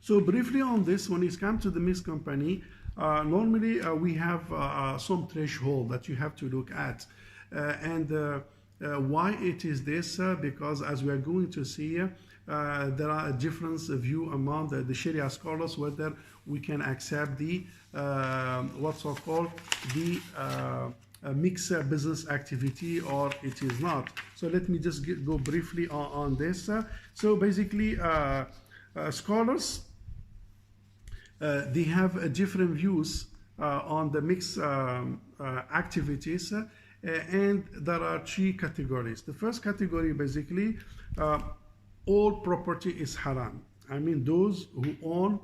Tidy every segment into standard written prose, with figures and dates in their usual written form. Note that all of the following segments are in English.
So briefly on this, when it comes to the mixed company, normally we have some threshold that you have to look at. Why it is this? Because as we are going to see, there are a difference of view among the Sharia scholars whether we can accept the what's so called the mixed business activity or it is not. So let me just go briefly on this. So basically, scholars they have different views on the mixed activities, and there are three categories. The first category, basically, all property is haram. I mean those who own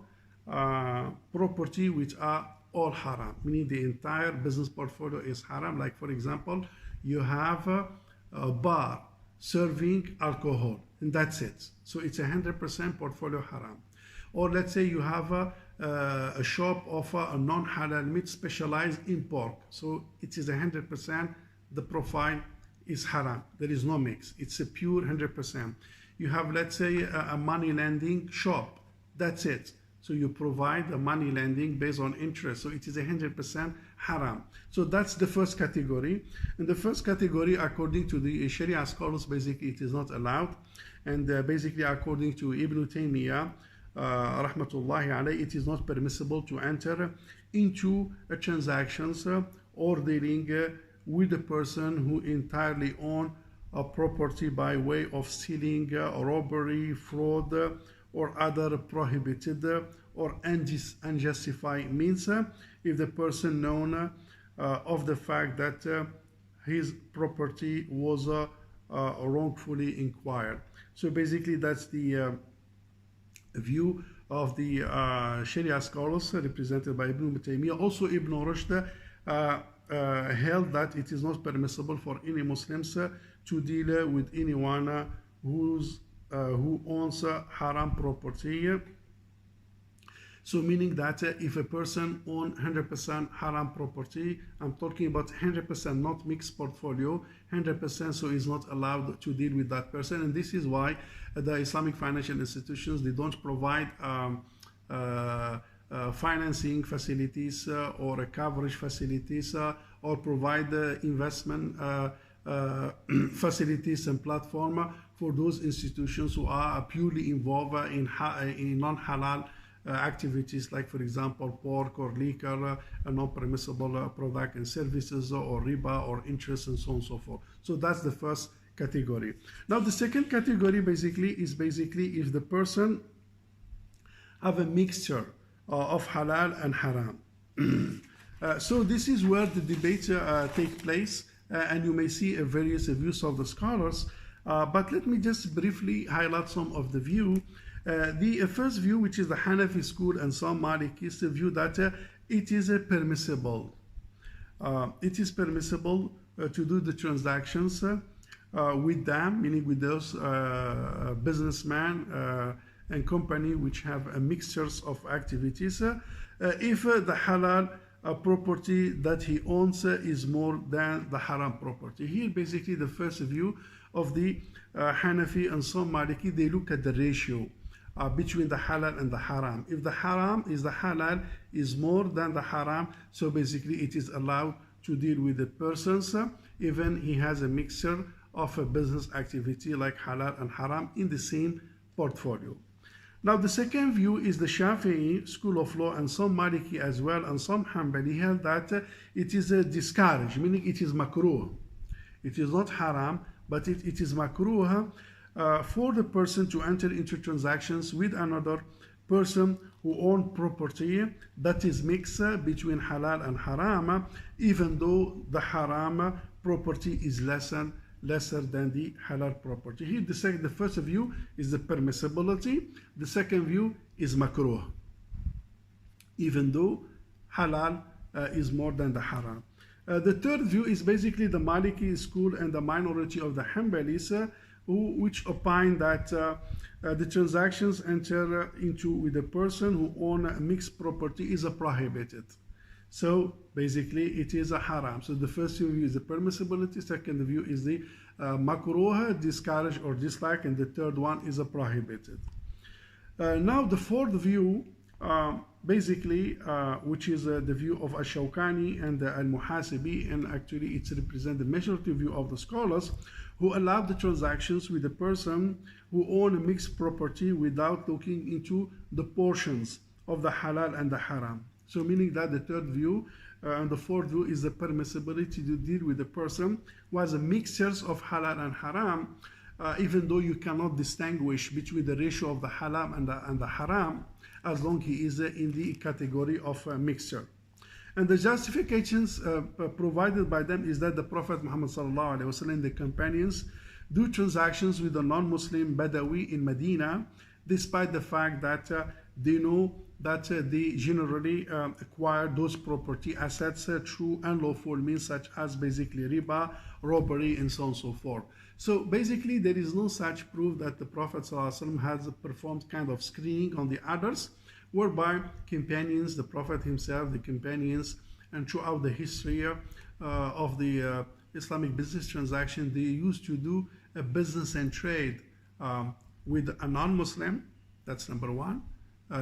property which are all haram, meaning the entire business portfolio is haram. Like for example, you have a bar serving alcohol and that's it. So it's 100% portfolio haram. Or let's say you have a shop offer a non-halal meat specialized in pork. So it is 100%, the profile is haram. There is no mix. It's a pure 100%. You have, let's say, a money lending shop. That's it. So you provide the money lending based on interest. So it is 100% haram. So that's the first category. And the first category, according to the Sharia scholars, basically it is not allowed. And basically, according to Ibn Taymiyyah, rahmatullahi alayhi, it is not permissible to enter into transactions or dealing with a person who entirely own a property by way of stealing, robbery, fraud, or other prohibited or unjustified means, if the person known of the fact that his property was wrongfully acquired. So basically that's the view of the Sharia scholars represented by Ibn Taymiyyah. Also Ibn Rushd held that it is not permissible for any Muslims to deal with anyone who owns haram property. So meaning that if a person owns 100% haram property, I'm talking about 100%, not mixed portfolio, 100%, so is not allowed to deal with that person. And this is why the Islamic financial institutions, they don't provide financing facilities or coverage facilities or provide investment facilities and platform for those institutions who are purely involved in non-halal activities, like for example pork or liquor, non-permissible product and services, or riba or interest, and so on and so forth. So that's the first category. Now the second category basically is if the person have a mixture of halal and haram. So this is where the debate take place, and you may see various views of the scholars, but let me just briefly highlight some of the view. The first view, which is the Hanafi school and some Malikis, the view that it is permissible. It is permissible to do the transactions with them, meaning with those businessmen and company which have mixtures of activities, if the halal property that he owns is more than the haram property. Here basically the first view of the Hanafi and some Maliki, they look at the ratio between the halal and the haram. If the halal is more than the haram, so basically it is allowed to deal with the persons, even he has a mixture of a business activity like halal and haram in the same portfolio. Now the second view is the Shafi'i school of law and some Maliki as well, and some Hanbali held that it is discouraged, meaning it is makruh. It is not haram, but it is makruh for the person to enter into transactions with another person who owns property that is mixed between halal and haram, even though the haram property is lesser than the halal property. Here the first view is the permissibility, the second view is makruh, even though halal is more than the haram. The third view is basically the Maliki school and the minority of the Hanbalis, which opine that the transactions enter into with a person who owns a mixed property is prohibited. So basically it is a haram. So the first view is the permissibility, second view is the makruh, discourage or dislike, and the third one is a prohibited. Now the fourth view, basically, which is the view of Ash-Shawkani and Al-Muhasibi, and actually it's represent the majority view of the scholars, who allow the transactions with the person who own a mixed property without looking into the portions of the halal and the haram. So meaning that the third view and the fourth view is the permissibility to deal with the person who has a mixtures of halal and haram, even though you cannot distinguish between the ratio of the halal and the haram, as long he is in the category of mixture. And the justifications provided by them is that the Prophet Muhammad sallallahu alaihi wasallam and the companions do transactions with the non-Muslim Badawi in Medina, despite the fact that they know that they generally acquire those property assets through unlawful means, such as basically riba, robbery, and so on and so forth. So basically there is no such proof that the Prophet ﷺ has performed kind of screening on the others, whereby companions, the Prophet himself, the companions, and throughout the history of the Islamic business transaction, they used to do a business and trade with a non-Muslim. That's number one.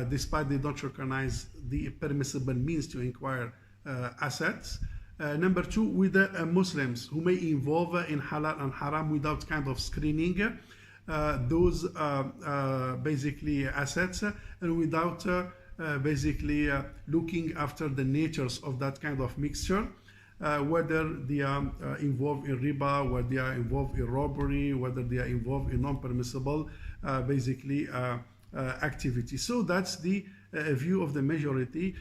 Despite they don't recognize the permissible means to acquire assets. Number two, with the Muslims who may involve in halal and haram without kind of screening those basically assets, and without basically looking after the natures of that kind of mixture, whether they are involved in riba, whether they are involved in robbery, whether they are involved in non-permissible basically activity. So that's the view of the majority.